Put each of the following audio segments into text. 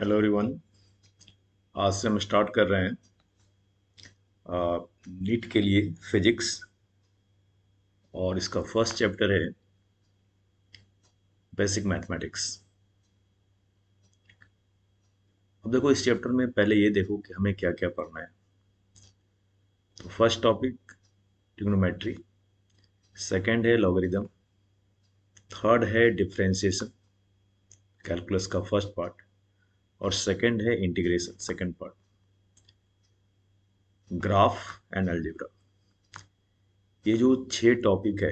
Hello everyone. आज से हम स्टार्ट कर रहे हैं नीट के लिए फिजिक्स। और इसका फर्स्ट चैप्टर है बेसिक मैथमेटिक्स। अब देखो, इस चैप्टर में पहले ये देखो कि हमें क्या क्या पढ़ना है। तो फर्स्ट टॉपिक ट्रिग्नोमेट्री, सेकंड है लॉगरिदम, थर्ड है डिफरेंशिएशन कैलकुलस का फर्स्ट पार्ट, और सेकंड है integration second part, graph and algebra. ये जो 6 टॉपिक है,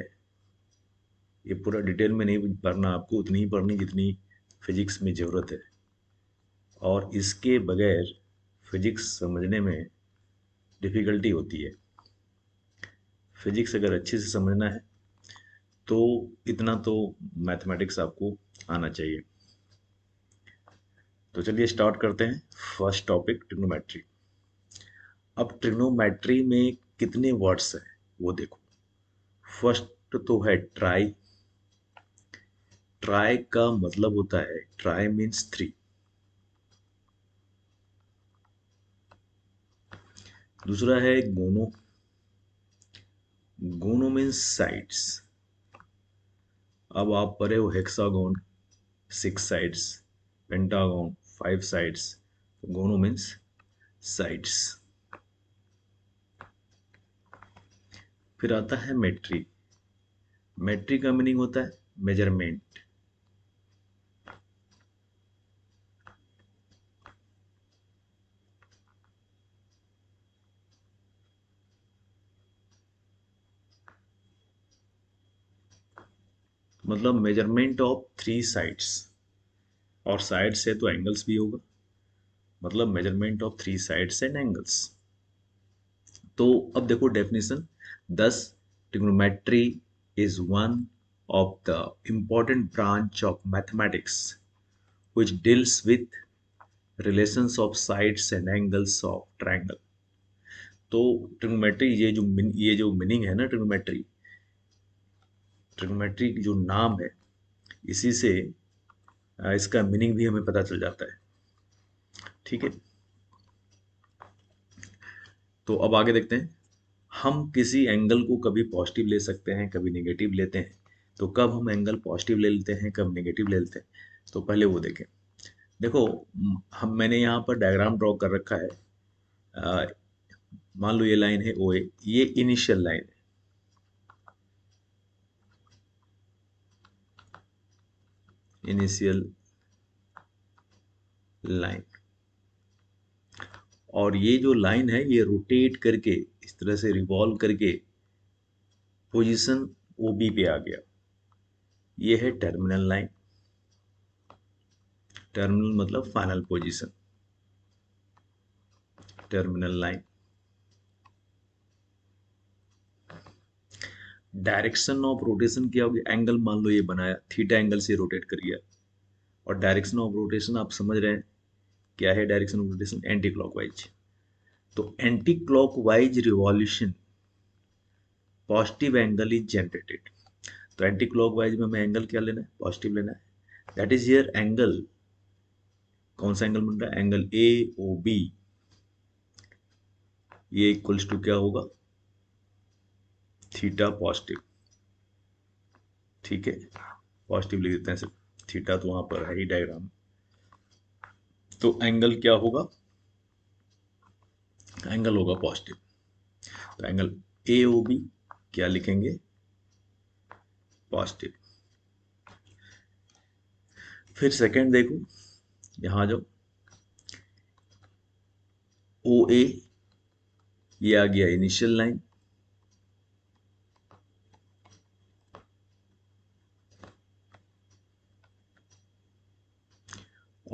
ये पूरा डिटेल में नहीं पढ़ना आपको, उतनी ही पढ़नी जितनी फिजिक्स में ज़रूरत है। और इसके बगैर फिजिक्स समझने में डिफ़िकल्टी होती है। फिजिक्स अगर अच्छे से समझना है तो इतना तो मैथमेटिक्स आपको आना चाहिए। तो चलिए स्टार्ट करते हैं। First topic trigonometry. अब ट्रिग्नोमेट्री में कितने वर्ड्स हैं वो देखो। फर्स्ट तो है ट्राई। ट्राई का मतलब होता है, ट्राई मीन्स 3। दूसरा है गोनो। गोनो मीन्स साइड्स। अब आप पढ़े हो हेक्सागोन 6 साइड्स, पेंटागोन 5 साइड्स, तो गोनो मीन्स साइड्स। फिर आता है मेट्री। मेट्री का मीनिंग होता है मेजरमेंट। मतलब मेजरमेंट ऑफ 3 साइड्स, और साइड से तो एंगल्स भी होगा, मतलब measurement of 3 sides and angles. तो अब देखो डेफिनेशन। दस, trigonometry is one of the important branch of mathematics which deals with relations of sides and angles of triangle। तो ट्रिग्नोमेट्री, ये जो मीनिंग है ना, ट्रिग्नोमेट्री, ट्रिग्नोमेट्री जो नाम है, इसी से इसका मीनिंग भी हमें पता चल जाता है। ठीक है, तो अब आगे देखते हैं। हम किसी एंगल को कभी पॉजिटिव ले सकते हैं, कभी नेगेटिव लेते हैं। तो कब हम एंगल पॉजिटिव ले लेते हैं, कब नेगेटिव ले लेते हैं, तो पहले वो देखें। देखो, मैंने यहाँ पर डायग्राम ड्रॉ कर रखा है। अ, मान लो ये लाइन है ओ ए, ये इनिशियल लाइन है। Initial line. और ये जो लाइन है, ये रोटेट करके, इस तरह से रिवॉल्व करके पोजीशन ओ बी पे आ गया। ये है टर्मिनल लाइन। टर्मिनल मतलब final position, terminal line. Direction of rotation क्या होगी? एंगल मान लो ये बनाया, थीटा एंगल से रोटेट कर गया। और डायरेक्शन ऑफ रोटेशन आप समझ रहे हैं क्या है? Direction of rotation anti clockwise. तो anti clockwise revolution positive angle is generated. तो एंटी क्लॉकवाइज में हमें एंगल क्या लेना है? पॉजिटिव लेना है। That is here angle. कौन सा एंगल बन रहा है? Angle A O B. ये इक्वल्स टू क्या होगा? Theta positive. ठीक है, पॉजिटिव लिख देते हैं सिर्फ, थीटा तो वहां पर है ही डायग्राम। तो एंगल क्या होगा? एंगल होगा पॉजिटिव। तो एंगल ए ओ बी क्या लिखेंगे? पॉजिटिव। फिर सेकंड देखो, यहां जो ओ ए, ये आ गया इनिशियल लाइन।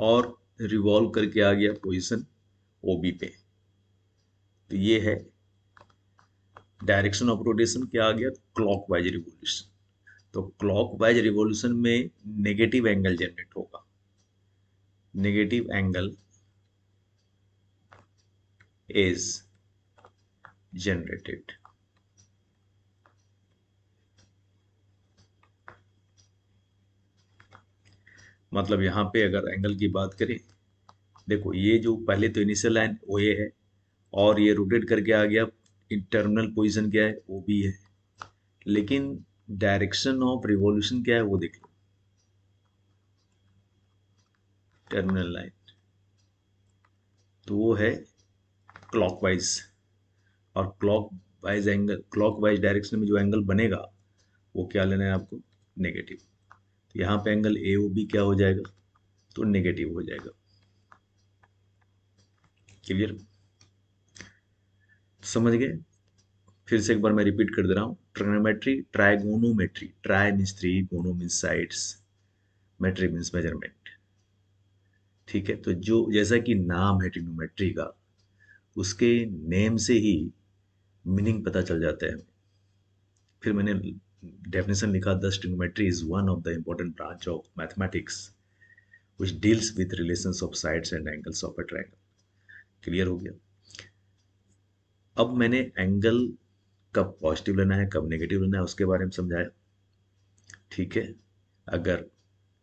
और रिवॉल्व करके आ गया पोजीशन ओ बी पे। तो ये है डायरेक्शन ऑफ रोटेशन, क्या आ गया? Clockwise revolution. तो क्लॉकवाइज रिवॉल्यूशन में नेगेटिव एंगल जनरेट होगा। Negative angle is generated. मतलब यहां पे अगर एंगल की बात करें देखो ये जो पहले तो इनिशियल लाइन ओ ए है, और ये रोटेट करके आ गया, टर्मिनल पोजीशन क्या है, ओ बी है, लेकिन डायरेक्शन ऑफ रिवॉल्यूशन क्या है वो देख लो, टर्मिनल लाइन, तो वो है क्लॉकवाइज, और क्लॉकवाइज एंगल, क्लॉकवाइज डायरेक्शन में जो एंगल बनेगा वो क्या लेना है आपको, नेगेटिव। तो यहाँ पे एंगल ए ओ बी क्या हो जाएगा, तो नेगेटिव हो जाएगा। क्लियर, समझ गए? फिर से एक बार मैं रिपीट कर दे रहा हूँ, trigonometry, trigonometry, try means three, गोनो मीन्स साइड्स, मेट्री मीन्स मेजरमेंट। ठीक है, तो जो जैसा कि नाम है ट्रिग्नोमेट्री का, उसके नेम से ही मीनिंग पता चल जाता है हमें। फिर मैंने डेफिनेशन लिखा, दस trigonometry is one of the important branch of mathematics which deals with relations of sides and angles of a triangle। Clear हो गया? अब मैंने एंगल कब पॉजिटिव लेना है, कब नेगेटिव लेना है, उसके बारे में समझाया। ठीक है, अगर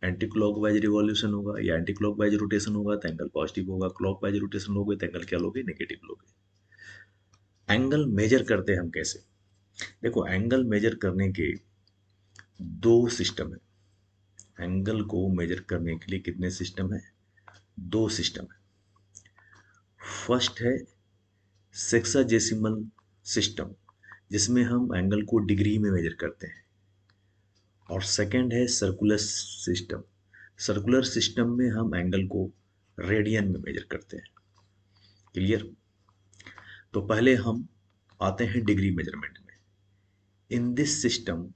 एंटी क्लॉकवाइज रिवॉल्यूशन होगा या एंटी क्लॉकवाइज रोटेशन होगा तो एंगल पॉजिटिव होगा, क्लॉकवाइज रोटेशन लोगे तो एंगल क्या लोगे, नेगेटिव लोगे। एंगल मेजर करते हैं हम कैसे? देखो, एंगल मेजर करने के दो सिस्टम है। एंगल को मेजर करने के लिए कितने सिस्टम है, दो सिस्टम है। फर्स्ट है सेक्साजेसिमल सिस्टम, जिसमें हम एंगल को डिग्री में मेजर करते हैं, और सेकंड है सर्कुलर सिस्टम। सर्कुलर सिस्टम में हम एंगल को रेडियन में मेजर करते हैं। क्लियर? तो पहले हम आते हैं डिग्री मेजरमेंट में। In this system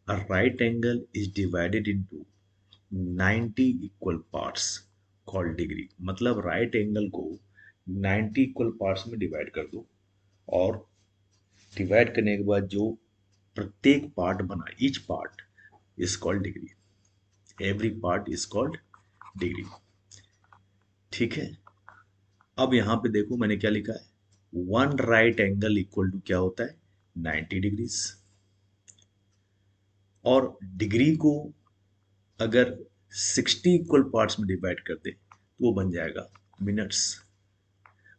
a right angle is divided into 90 equal parts called degree. मतलब राइट एंगल को 90 इक्वल पार्ट्स में डिवाइड कर दो, और डिवाइड करने के बाद जो प्रत्येक पार्ट बना, each part is called degree, every part is called degree. ठीक है, अब यहां पे देखो मैंने क्या लिखा है, one right angle equal to क्या होता है, 90 डिग्रीज। और डिग्री को अगर 60 इक्वल पार्ट्स में डिवाइड कर दे तो वो बन जाएगा मिनट्स।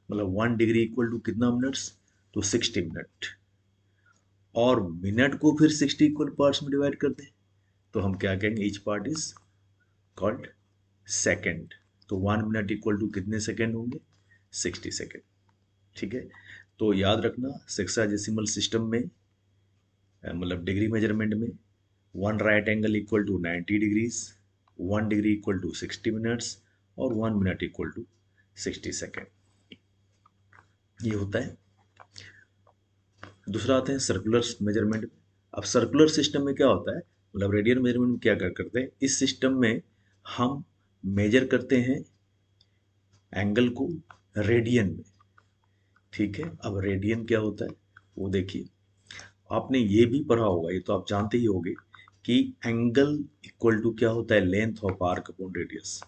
मतलब 1 डिग्री इक्वल टू कितना मिनट्स, तो 60 मिनट। और मिनट को फिर 60 इक्वल पार्ट्स में डिवाइड कर दे तो हम क्या कहेंगे, each part is called second. तो 1 मिनट इक्वल टू कितने सेकेंड होंगे, 60 सेकेंड। ठीक है, तो याद रखना सेक्साजेसिमल सिस्टम में, मतलब डिग्री मेजरमेंट में, one right angle equal to 90 degrees, 1 degree equal to 60 minutes, और 1 मिनट इक्वल टू 60 सेकेंड, ये होता है। दूसरा आते हैं सर्कुलर मेजरमेंट में। अब सर्कुलर सिस्टम में क्या होता है, मतलब रेडियन मेजरमेंट में क्या करते हैं, इस सिस्टम में हम मेजर करते हैं एंगल को रेडियन में। ठीक है, अब रेडियन क्या होता है वो देखिए, आपने ये भी पढ़ा होगा, ये तो आप जानते ही होंगे कि एंगल इक्वल टू क्या होता है, length of arc upon radius.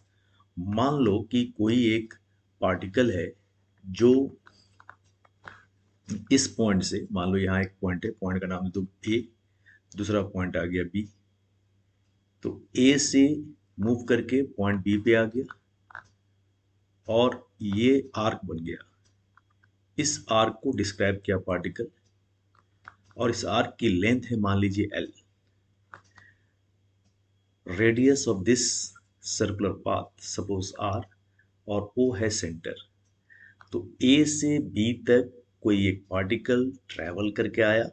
मान लो कि कोई एक पार्टिकल है जो इस पॉइंट से, मान लो यहाँ एक पॉइंट है, पॉइंट का नाम दे दो ए, दूसरा पॉइंट आ गया बी, तो ए से मूव करके पॉइंट बी पे आ गया, और ये आर्क बन गया। इस आर्क को डिस्क्राइब किया पार्टिकल, और इस आर्क की लेंथ है मान लीजिए L. Radius of this circular path suppose R, और ओ है सेंटर। तो ए से बी तक कोई एक पार्टिकल ट्रेवल करके आया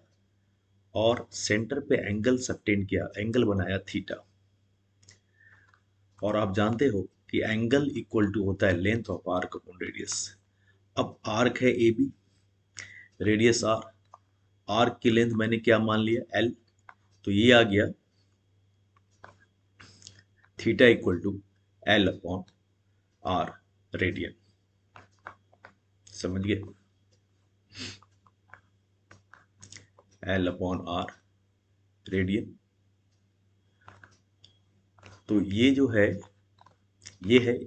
और सेंटर पे एंगल सबटेन किया, एंगल बनाया थीटा। और आप जानते हो कि एंगल इक्वल टू होता है length of arc upon radius. अब आर्क है A B, radius R, arc की लेंथ मैंने क्या मान लिया, एल, तो ये आ गया theta equal to L upon R radian. समझ गए, एल अपॉन आर रेडियन। तो ये जो है, ये है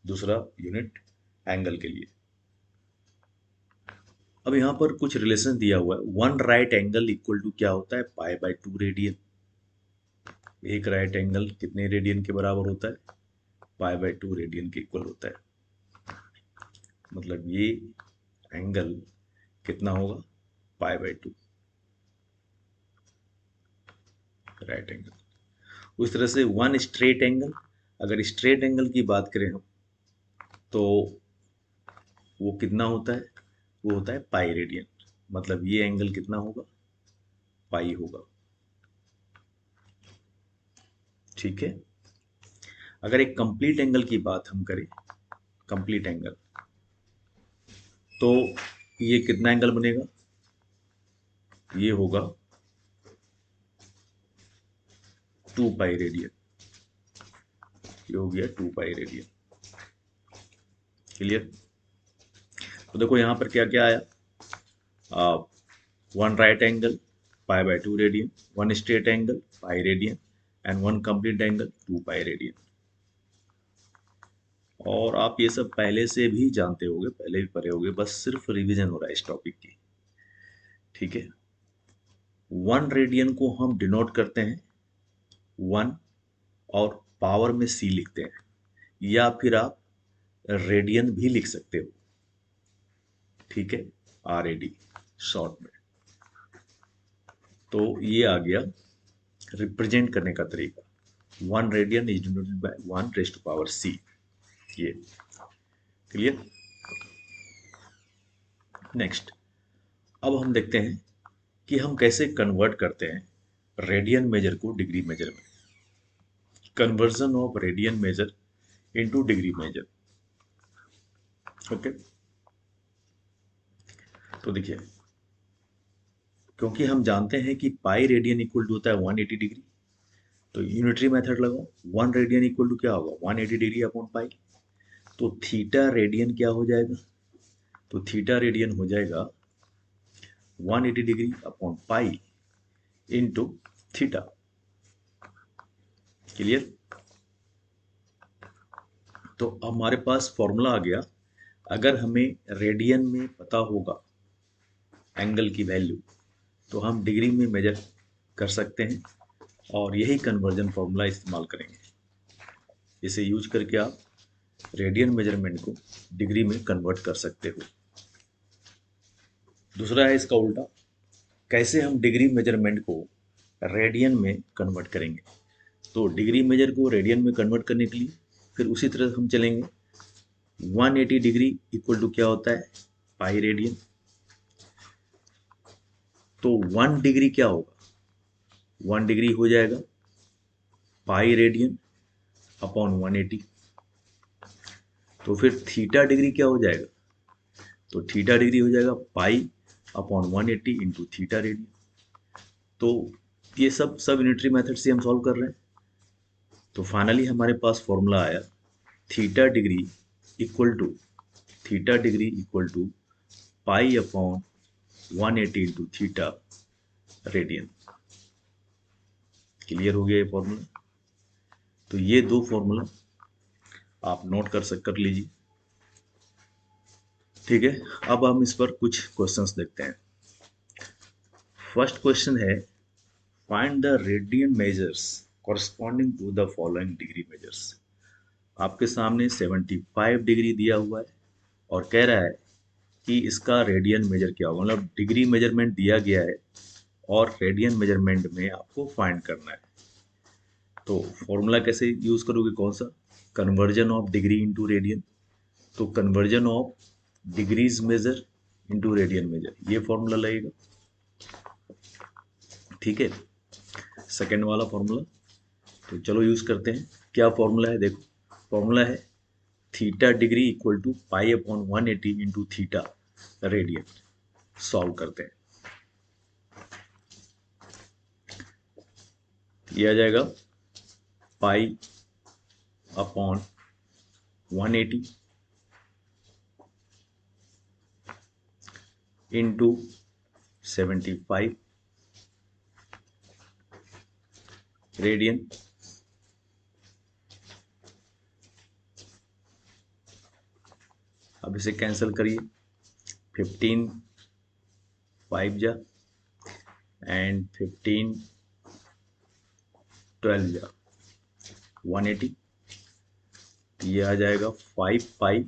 दूसरा यूनिट एंगल के लिए। अब यहाँ पर कुछ रिलेशन दिया हुआ है, one right angle equal to क्या होता है, पाई बाय 2 रेडियन। एक राइट एंगल कितने रेडियन के बराबर होता है, पाई बाय 2 रेडियन के इक्वल होता है। मतलब ये एंगल कितना होगा, π/2 राइट एंगल। उस तरह से वन स्ट्रेट एंगल, अगर स्ट्रेट एंगल की बात करें हम, तो वो कितना होता है, वो होता है पाई रेडियन। मतलब ये एंगल कितना होगा, पाई होगा। ठीक है। अगर एक कंप्लीट एंगल की बात हम करें, कंप्लीट एंगल, तो ये कितना एंगल बनेगा, ये होगा 2 पाई रेडियन। ये हो गया 2 पाई रेडियन। क्लियर। तो देखो यहाँ पर क्या क्या आया, one right angle π/2 radian, one straight angle pi radian, and one complete angle 2 pi radian. और आप ये सब पहले से भी जानते होंगे, पहले भी पढ़े होंगे, बस सिर्फ रिवीजन हो रहा है इस टॉपिक की। ठीक है। वन रेडियन को हम डिनोट करते हैं वन, और पावर में सी लिखते हैं, या फिर आप रेडियन भी लिख सकते हो। ठीक है, RAD शॉर्ट में। तो ये आ गया रिप्रेजेंट करने का तरीका। One radian is denoted by 1⁻⁶। ये क्लियर। नेक्स्ट, अब हम देखते हैं कि हम कैसे कन्वर्ट करते हैं रेडियन मेजर को डिग्री मेजर में। Conversion of radian measure into degree measure. Okay. तो देखिए, क्योंकि हम जानते हैं कि पाई रेडियन इक्वल टू होता है 180 डिग्री, तो यूनिटरी मेथड लगाओ। वन रेडियन इक्वल टू क्या होगा, 180 डिग्री अपॉन पाई। तो थीटा रेडियन क्या हो जाएगा, तो थीटा रेडियन हो जाएगा 180 degree upon pi into theta. Clear. तो हमारे पास फॉर्मूला आ गया। अगर हमें रेडियन में पता होगा एंगल की वैल्यू, तो हम डिग्री में मेजर कर सकते हैं, और यही कन्वर्जन फॉर्मूला इस्तेमाल करेंगे। इसे यूज करके आप रेडियन मेजरमेंट को डिग्री में कन्वर्ट कर सकते हो। दूसरा है इसका उल्टा, कैसे हम डिग्री मेजरमेंट को रेडियन में कन्वर्ट करेंगे। तो डिग्री मेजर को रेडियन में कन्वर्ट करने के लिए फिर उसी तरह हम चलेंगे। 180 डिग्री इक्वल टू क्या होता है, पाई रेडियन। तो 1 डिग्री क्या होगा, 1 डिग्री हो जाएगा पाई रेडियन अपॉन 180। तो फिर थीटा डिग्री क्या हो जाएगा, तो थीटा डिग्री हो जाएगा पाई अपॉन 180 इंटू थीटा रेडियन। तो ये सब यूनिटरी मेथड से हम सॉल्व कर रहे हैं। तो फाइनली हमारे पास फॉर्मूला आया, theta degree equal to, theta degree equal to pi upon 180 into theta radian. Clear हो गया ये फॉर्मूला। तो ये दो फॉर्मूला आप नोट कर लीजिए। ठीक है। अब हम इस पर कुछ क्वेश्चंस देखते हैं। फर्स्ट क्वेश्चन है, find the radian measures corresponding to the following degree measures. आपके सामने 75 डिग्री दिया हुआ है, और कह रहा है कि इसका रेडियन मेजर क्या होगा। मतलब डिग्री मेजरमेंट दिया गया है, और रेडियन मेजरमेंट में आपको फाइंड करना है। तो फॉर्मूला कैसे यूज करोगे, कौन सा, conversion of degree into radian. तो conversion of degrees measure into radian measure, ये फॉर्मूला लगेगा। ठीक है। सेकेंड वाला फॉर्मूला, तो चलो यूज करते हैं। क्या फॉर्मूला है, देखो फॉर्मूला है theta degree equal to pi upon 180 into theta radian. Solve करते हैं। ये आ जाएगा पाई अपॉन 180 इंटू 75 रेडियन। अब इसे कैंसिल करिए, 15 5 जा, एंड 15 12 जा, 180। ये आ जाएगा 5 पाई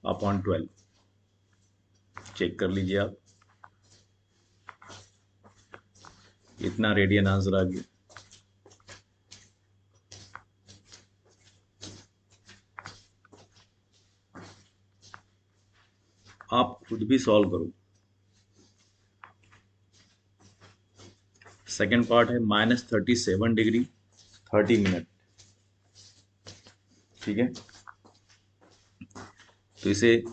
अपॉन 12। चेक कर लीजिए आप, इतना रेडियन आंसर आ गया। आप खुद भी सॉल्व करो। सेकेंड पार्ट है -37 डिग्री 30 मिनट। ठीक है, तो इसे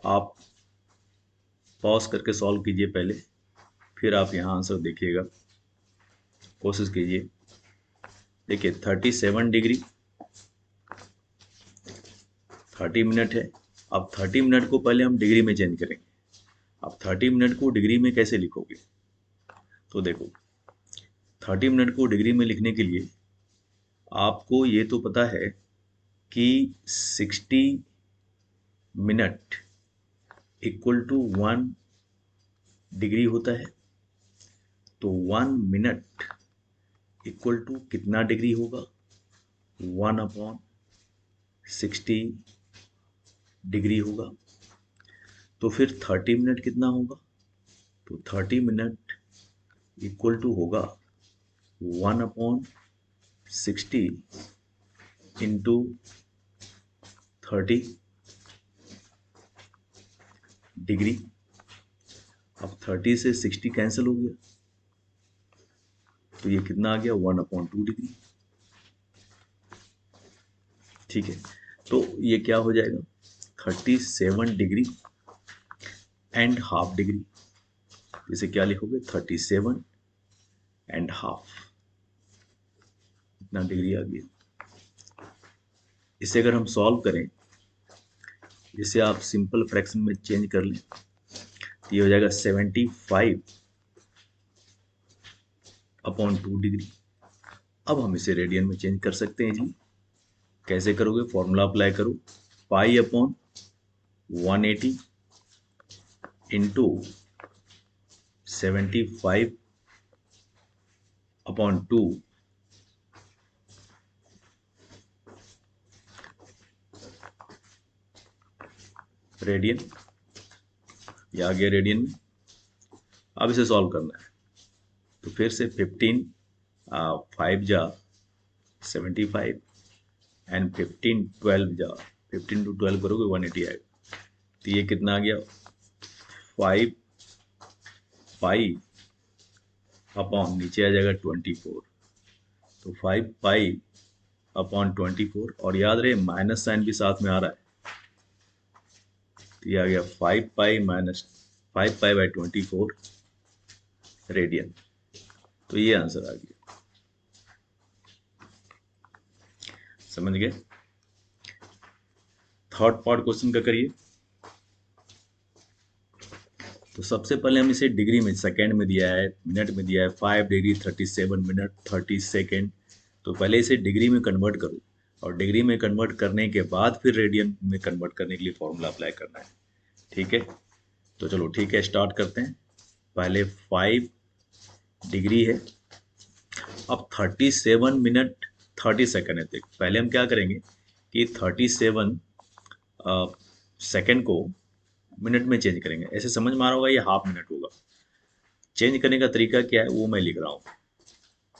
आप पॉज करके सॉल्व कीजिए पहले, फिर आप यहाँ आंसर देखिएगा, कोशिश कीजिए। देखिए 37 डिग्री 30 मिनट है। अब 30 मिनट को पहले हम डिग्री में चेंज करेंगे। अब 30 मिनट को डिग्री में कैसे लिखोगे? तो देखो 30 मिनट को डिग्री में लिखने के लिए आपको ये तो पता है कि 60 मिनट इक्वल टू 1 डिग्री होता है। तो 1 मिनट इक्वल टू कितना डिग्री होगा? 1/60 डिग्री होगा। तो फिर 30 मिनट कितना होगा? तो 30 मिनट इक्वल टू होगा 1/60 इंटू 30 डिग्री। अब 30 से 60 कैंसिल हो गया, तो ये कितना आ गया? 1/2 डिग्री। ठीक है, तो ये क्या हो जाएगा? 37.5 डिग्री। इसे क्या लिखोगे? 37.5, इतना डिग्री आ गया। इसे अगर हम सॉल्व करें, इसे आप सिंपल फ्रैक्शन में चेंज कर लें, तो ये हो जाएगा 75/2 डिग्री। अब हम इसे रेडियन में चेंज कर सकते हैं जी। कैसे करोगे? फॉर्मूला अप्लाई करो, पाई/180 इंटू 75/2 रेडियन। ये आ गया रेडियन में। अब इसे सॉल्व करना है, तो फिर से 15 5 जा 75 एंड 15 12 जा 15 टू 12 करोगे 180 आएगा। तो ये कितना आ गया? 5 पाई अपॉन नीचे आ जाएगा 24। तो 5 पाई अपॉन 24, और याद रहे माइनस साइन भी साथ में आ रहा है, तो ये आ गया 5 पाई/24 रेडियन। तो ये आंसर आ गया। समझ गए? थर्ड पार्ट क्वेश्चन का करिए। तो सबसे पहले हम इसे डिग्री में, सेकेंड में दिया है, मिनट में दिया है, 5 डिग्री 37 मिनट 30 सेकेंड। तो पहले इसे डिग्री में कन्वर्ट करो, और डिग्री में कन्वर्ट करने के बाद फिर रेडियन में कन्वर्ट करने के लिए फॉर्मूला अप्लाई करना है। ठीक है, तो चलो ठीक है, स्टार्ट करते हैं। पहले 5 डिग्री है, अब 37 मिनट 30 सेकेंड है। देख पहले हम क्या करेंगे कि 37 सेकेंड को मिनट में चेंज करेंगे। ऐसे समझ में आ रहा होगा ये हाफ मिनट होगा। चेंज करने का तरीका क्या है वो मैं लिख रहा हूँ।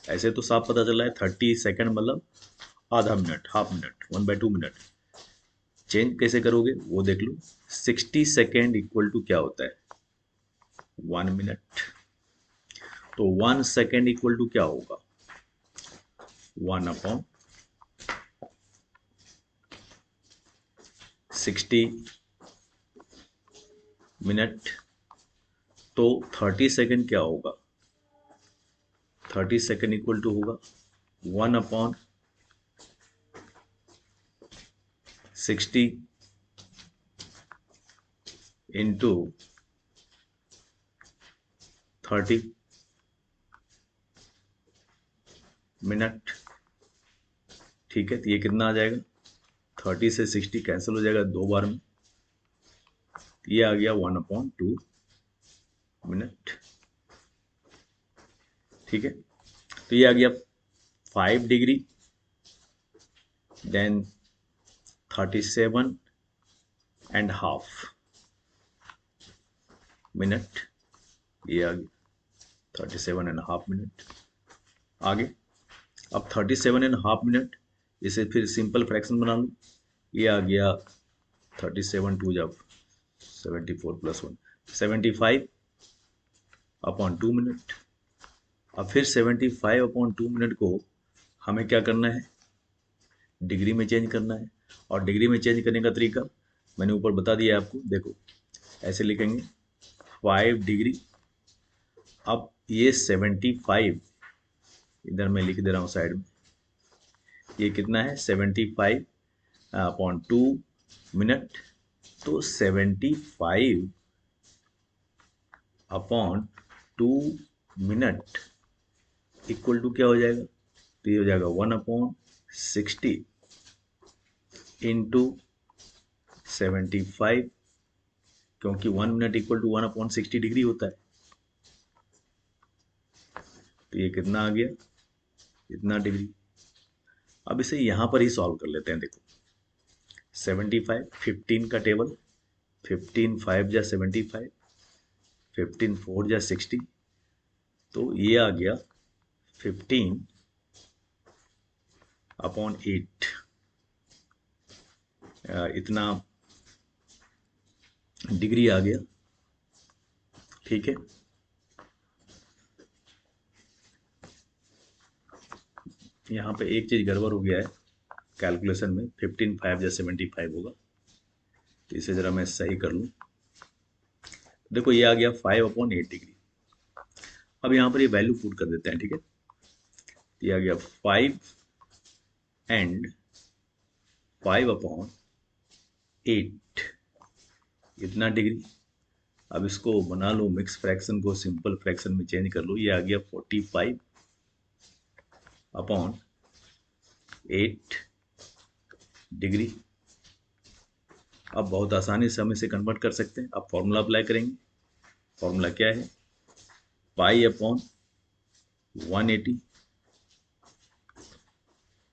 ऐसे तो साफ पता चल रहा है 30 सेकेंड मतलब आधा minute, half minute, 1/2 minute. Change कैसे करोगे वो देख लो। 60 सेकेंड इक्वल टू क्या होता है? 1 मिनट। तो 1 सेकेंड इक्वल टू क्या होगा? 1/60 मिनट। तो 30 सेकेंड क्या होगा? 30 सेकेंड इक्वल टू होगा 1/60 इंटू 30 मिनट। ठीक है, तो ये कितना आ जाएगा? 30 से 60 कैंसिल हो जाएगा 2 बार में, ये आ गया 1/2 मिनट। ठीक है, तो ये आ गया 5 degree, then 37 and half minute, ये आ गया 37.5 मिनट। आगे अब 37.5 मिनट, इसे फिर सिंपल फ्रैक्शन बना लूँ, ये आ गया 37 टू जब 74 प्लस 1 75/2 मिनट। अब फिर 75/2 मिनट को हमें क्या करना है, डिग्री में चेंज करना है। और डिग्री में चेंज करने का तरीका मैंने ऊपर बता दिया है आपको। देखो ऐसे लिखेंगे 5 डिग्री। अब ये 75 इधर मैं लिख दे रहा हूँ साइड में, ये कितना है 75/2 मिनट। तो 75/2 मिनट इक्वल टू क्या हो जाएगा, तो ये हो जाएगा 1/60 इंटू 75, क्योंकि 1 मिनट इक्वल टू 1/60 डिग्री होता है। तो ये कितना आ गया, इतना डिग्री। अब इसे यहां पर ही सॉल्व कर लेते हैं। देखो 75, 15 का टेबल, 15 5 जा 75, 15 4 जा 60, तो ये आ गया 15/8, इतना डिग्री आ गया। ठीक है, यहाँ पे एक चीज गड़बड़ हो गया है कैलकुलेशन में, 15 5 या 75 होगा, तो इसे जरा मैं सही कर लूँ। देखो ये आ गया 5/8 डिग्री। अब यहाँ पर ये वैल्यू पुट कर देते हैं। ठीक है, ये आ गया 5 एंड 5/8, इतना डिग्री। अब इसको बना लो, मिक्स फ्रैक्शन को सिंपल फ्रैक्शन में चेंज कर लो, ये आ गया 45/8 डिग्री। अब बहुत आसानी से हम इसे कन्वर्ट कर सकते हैं। अब फॉर्मूला अप्लाई करेंगे। फॉर्मूला क्या है, पाई/180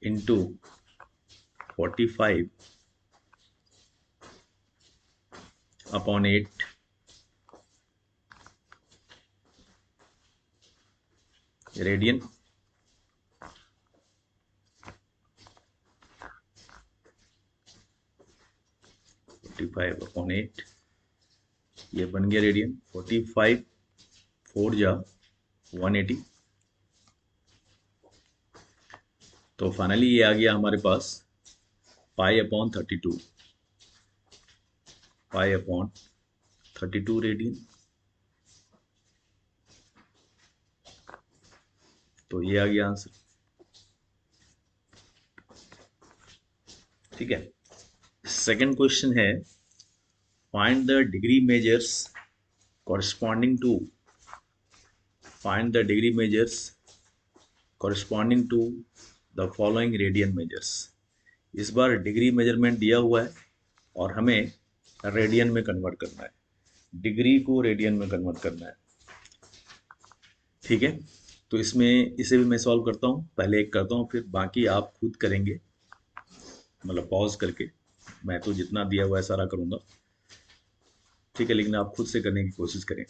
इंटू 45/8 रेडियन। 45/8 ये बन गया रेडियन। 45 4 जा 180, तो फाइनली ये आ गया हमारे पास पाई/32, पाई/32 रेडियन। तो ये आ गया आंसर। ठीक है, सेकंड क्वेश्चन है, find the degree measures corresponding to find the degree measures corresponding to the following radian measures। इस बार डिग्री मेजरमेंट दिया हुआ है और हमें रेडियन में कन्वर्ट करना है, डिग्री को रेडियन में कन्वर्ट करना है। ठीक है, तो इसमें इसे भी मैं सॉल्व करता हूँ, पहले एक करता हूँ फिर बाकी आप खुद करेंगे, मतलब पॉज करके। मैं तो जितना दिया हुआ है सारा करूँगा, ठीक है, लेकिन आप खुद से करने की कोशिश करें।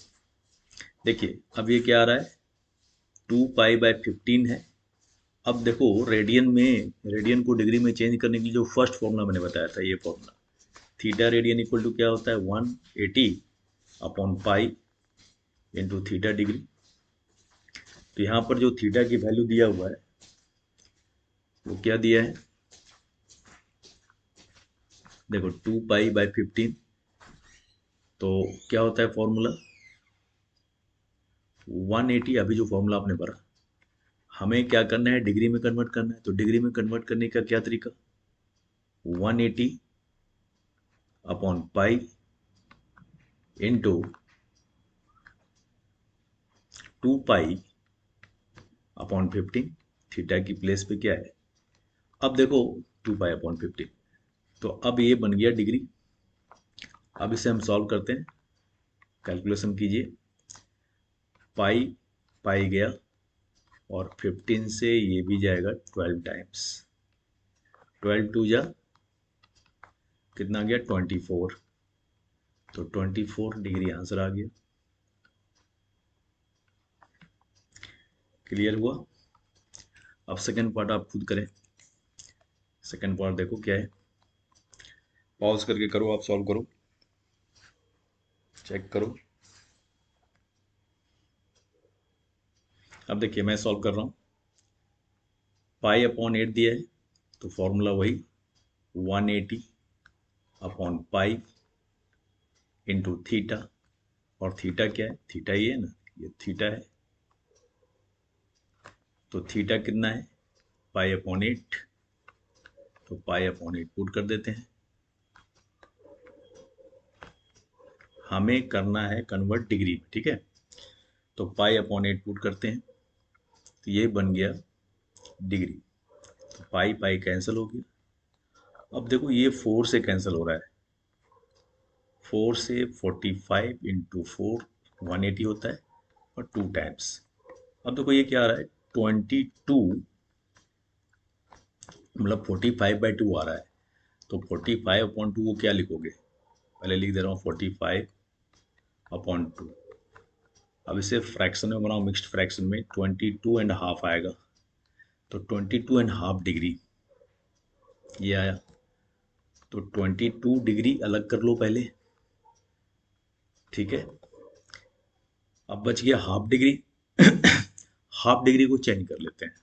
देखिए अब ये क्या आ रहा है, 2π/15 है। अब देखो रेडियन में, रेडियन को डिग्री में चेंज करने के लिए जो फर्स्ट फॉर्मूला मैंने बताया था, ये formula, theta radian equal to क्या होता है, 180/पाई इंटू थीटा डिग्री। तो यहाँ पर जो थीटा की वैल्यू दिया हुआ है वो क्या दिया है, देखो 2π/15, तो क्या होता है फॉर्मूला 180। अभी जो फॉर्मूला आपने भरा, हमें क्या करना है, डिग्री में कन्वर्ट करना है। तो डिग्री में कन्वर्ट करने का क्या तरीका, 180/पाई इंटू 2π/15, थीटा की प्लेस पे क्या है। अब देखो 2π/15, तो अब ये बन गया डिग्री। अब इसे हम सॉल्व करते हैं, कैलकुलेशन कीजिए। पाई पाई गया और 15 से ये भी जाएगा 12 टाइम्स, 12 2 जा कितना गया 24, तो 24 डिग्री आंसर आ गया। क्लियर हुआ? अब सेकेंड पार्ट आप खुद करें। सेकेंड पार्ट देखो क्या है, पॉज करके करो, आप सॉल्व करो, चेक करो। अब देखिए मैं सॉल्व कर रहा हूँ। पाई अपॉन 8 दिया है, तो फॉर्मूला वही 180 अपॉन पाई इंटू थीटा। और थीटा क्या है? थीटा ये है ना, ये थीटा है। तो थीटा कितना है? Pi upon 8। तो पाई अपॉन 8 पुट कर देते हैं। हमें करना है कन्वर्ट डिग्री में, ठीक है। तो पाई अपॉन 8 पुट करते हैं, तो ये बन गया डिग्री। तो पाई पाई कैंसिल हो गया। अब देखो ये 4 से कैंसिल हो रहा है। 4 से 45 इंटू 4 180 होता है, और 2 टाइम्स। अब देखो ये क्या आ रहा है, 22, मतलब 45/2 आ रहा है। तो 45/2 को क्या लिखोगे? पहले लिख दे रहा हूँ 45/2। अब इसे फ्रैक्शन में बनाओ, मिक्स्ड फ्रैक्शन में 22.5 आएगा। तो 22.5 डिग्री ये आया। तो 22 डिग्री अलग कर लो पहले, ठीक है। अब बच गया हाफ डिग्री। हाफ डिग्री को चेंज कर लेते हैं।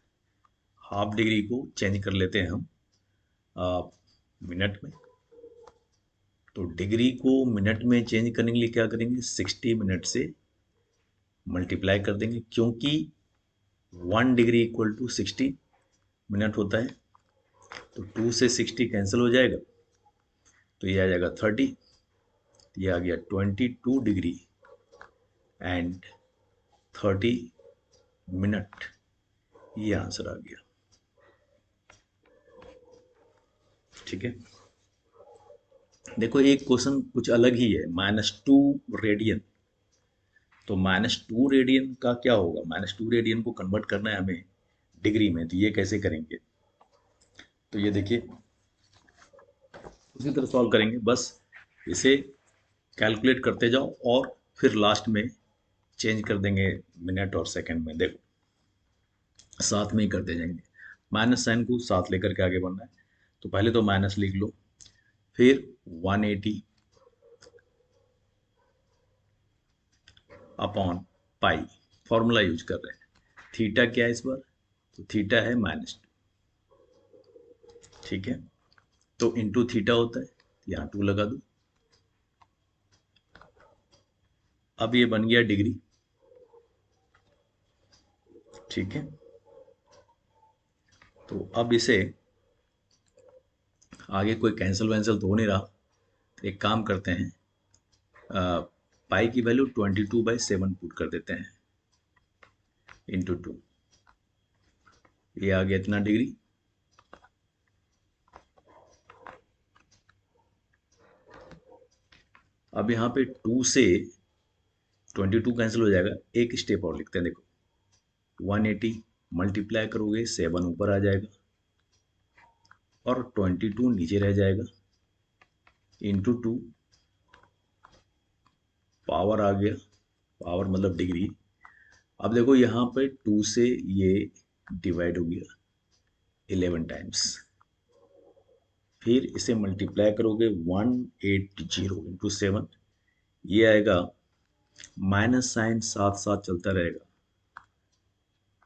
हाफ डिग्री को चेंज कर लेते हैं हम मिनट में। तो डिग्री को मिनट में चेंज करने के लिए क्या करेंगे, 60 मिनट से मल्टीप्लाई कर देंगे, क्योंकि 1 डिग्री इक्वल टू 60 मिनट होता है। तो 2 से 60 कैंसिल हो जाएगा, तो ये आ जाएगा 30। ये आ गया 22 डिग्री एंड 30 मिनट। ये आंसर आ गया, ठीक है। देखो एक क्वेश्चन कुछ अलग ही है, -2 रेडियन। तो -2 रेडियन का क्या होगा? -2 रेडियन को कन्वर्ट करना है हमें डिग्री में, तो ये कैसे करेंगे? तो ये देखिए उसी तरह सॉल्व करेंगे, बस इसे कैलकुलेट करते जाओ और फिर लास्ट में चेंज कर देंगे मिनट और सेकंड में। देखो साथ में ही करते जाएंगे, माइनस साइन को साथ लेकर के आगे बढ़ना है। तो पहले तो माइनस लिख लो, फिर 180 अपॉन पाई, फॉर्मूला यूज कर रहे हैं। थीटा क्या है इस बार? तो थीटा है -2, ठीक है। तो इंटू थीटा होता है, यहाँ 2 लगा दो। अब ये बन गया डिग्री, ठीक है। तो अब इसे आगे कोई कैंसिल वैंसिल तो हो नहीं रहा, तो एक काम करते हैं, पाई की वैल्यू 22/7 पुट कर देते हैं इंटू 2। ये आ गया इतना डिग्री। अब यहाँ पे 2 से 22 कैंसिल हो जाएगा, एक स्टेप और लिखते हैं। देखो 180 मल्टीप्लाई करोगे 7 ऊपर आ जाएगा और 22 नीचे रह जाएगा, इंटू 2, पावर आ गया, पावर मतलब डिग्री। अब देखो यहाँ पे 2 से ये डिवाइड हो गया 11 टाइम्स, फिर इसे मल्टीप्लाई करोगे 180 इंटू 7, ये आएगा, माइनस साइन साथ साथ चलता रहेगा,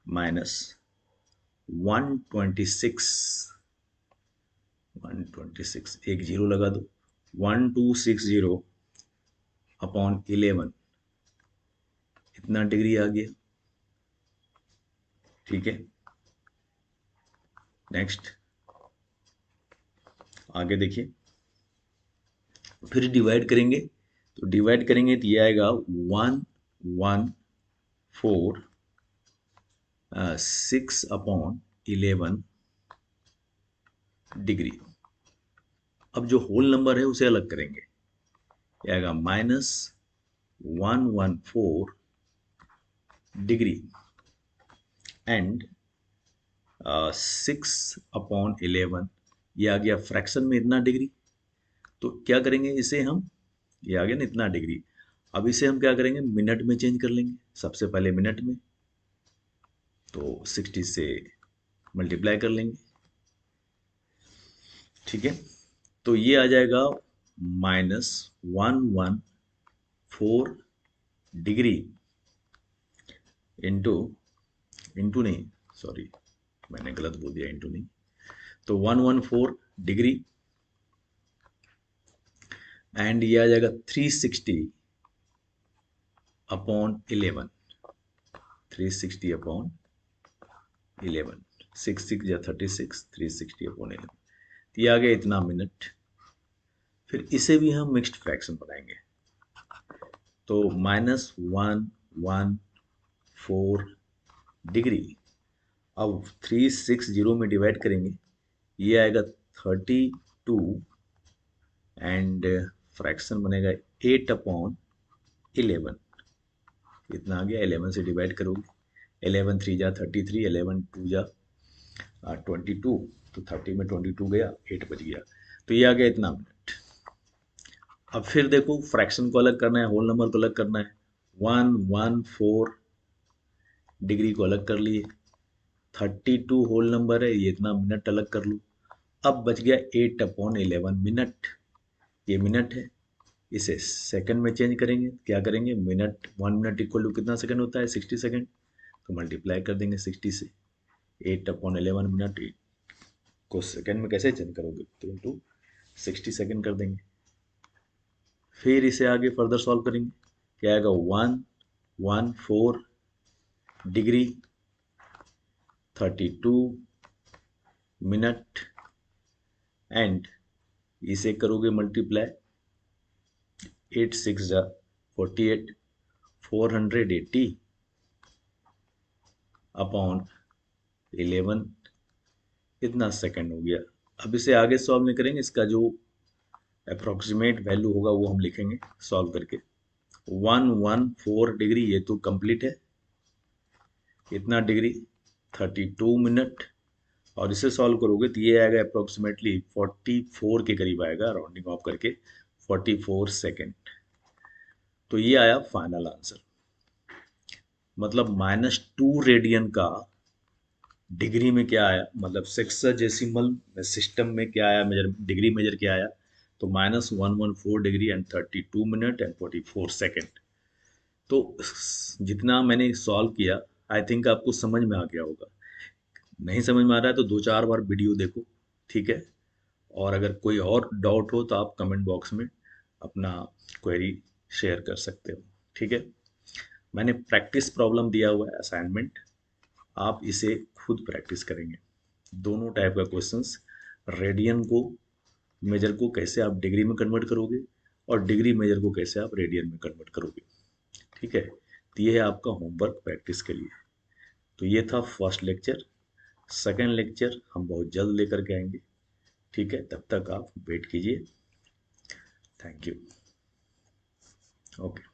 माइनस 126, 126 एक जीरो लगा दो, 1260 अपॉन 11, इतना डिग्री आ गया, ठीक है। नेक्स्ट आगे देखिए, फिर डिवाइड करेंगे। तो डिवाइड करेंगे तो ये आएगा 114 6 अपॉन 11 डिग्री। अब जो होल नंबर है उसे अलग करेंगे, ये आएगा -114 डिग्री एंड 6/11, ये आ गया फ्रैक्शन में इतना डिग्री। तो क्या करेंगे, इसे हम ये आ गया ना इतना डिग्री। अब इसे हम क्या करेंगे, मिनट में चेंज कर लेंगे। सबसे पहले मिनट में, तो 60 से मल्टीप्लाई कर लेंगे, ठीक है। तो ये आ जाएगा -114 डिग्री इंटू, इंटू नहीं, सॉरी मैंने गलत बोल दिया, इंटू नहीं, तो 114 डिग्री, एंड ये आ जाएगा 360/11, 360/11, 6 6 या 36, 360/11, ये आ गया इतना मिनट। फिर इसे भी हम मिक्स्ड फ्रैक्शन बनाएंगे, तो -114 डिग्री, अब 360 में डिवाइड करेंगे, ये आएगा 32, एंड फ्रैक्शन बनेगा 8/11, इतना आ गया। 11 से डिवाइड करोगे, 11 3 जा 33, 11 2 जा 22, तो 30 में 22 गया, 8 बच गया, तो ये आ गया इतना मिनट। अब फिर देखो, फ्रैक्शन को अलग करना है, होल नंबर को अलग करना है। 114 डिग्री को अलग कर लिए, 32 होल नंबर है, ये इतना मिनट अलग कर लो। अब बच गया 8/11 मिनट, ये मिनट है। इसे सेकंड में चेंज करेंगे, क्या करेंगे, मिनट, 1 मिनट इक्वल टू कितना सेकंड होता है, 60 सेकंड, तो मल्टीप्लाई कर देंगे 60 से। 8/11 मिनट को सेकंड में कैसे चेंज करोगे, तो इंटू 60 सेकंड कर देंगे। फिर इसे आगे फर्दर सॉल्व करेंगे, क्या आएगा, 114 डिग्री, 32 मिनट, एंड इसे करोगे मल्टीप्लाई, 8 6 जा 48, 480/11, इतना सेकंड हो गया। अब इसे आगे सॉल्व नहीं करेंगे, इसका जो अप्रोक्सीमेट वैल्यू होगा वो हम लिखेंगे सॉल्व करके। 114 डिग्री, ये तो कंप्लीट है, इतना डिग्री, 32 मिनट, और इसे सॉल्व करोगे तो ये आएगा अप्रोक्सीमेटली 44 के करीब आएगा, राउंडिंग ऑफ करके 44 सेकेंड। तो ये आया फाइनल आंसर, मतलब -2 रेडियन का डिग्री में क्या आया, मतलब सेक्साजेसिमल सिस्टम में क्या आया, मेजर डिग्री मेजर क्या आया, तो -114 degree and 32 minute and 44 second. तो जितना मैंने सॉल्व किया, आई थिंक आपको समझ में आ गया होगा। नहीं समझ में आ रहा है तो 2 4 बार वीडियो देखो, ठीक है। और अगर कोई और डाउट हो तो आप कमेंट बॉक्स में अपना क्वेरी शेयर कर सकते हो, ठीक है। मैंने प्रैक्टिस प्रॉब्लम दिया हुआ है असाइनमेंट, आप इसे खुद प्रैक्टिस करेंगे। दोनों टाइप का क्वेश्चंस, रेडियन को मेजर को कैसे आप डिग्री में कन्वर्ट करोगे, और डिग्री मेजर को कैसे आप रेडियन में कन्वर्ट करोगे, ठीक है। तो ये है आपका होमवर्क प्रैक्टिस के लिए। तो ये था फर्स्ट लेक्चर। सेकेंड लेक्चर हम बहुत जल्द लेकर के आएंगे, ठीक है। तब तक आप वेट कीजिए। Thank you. ओके।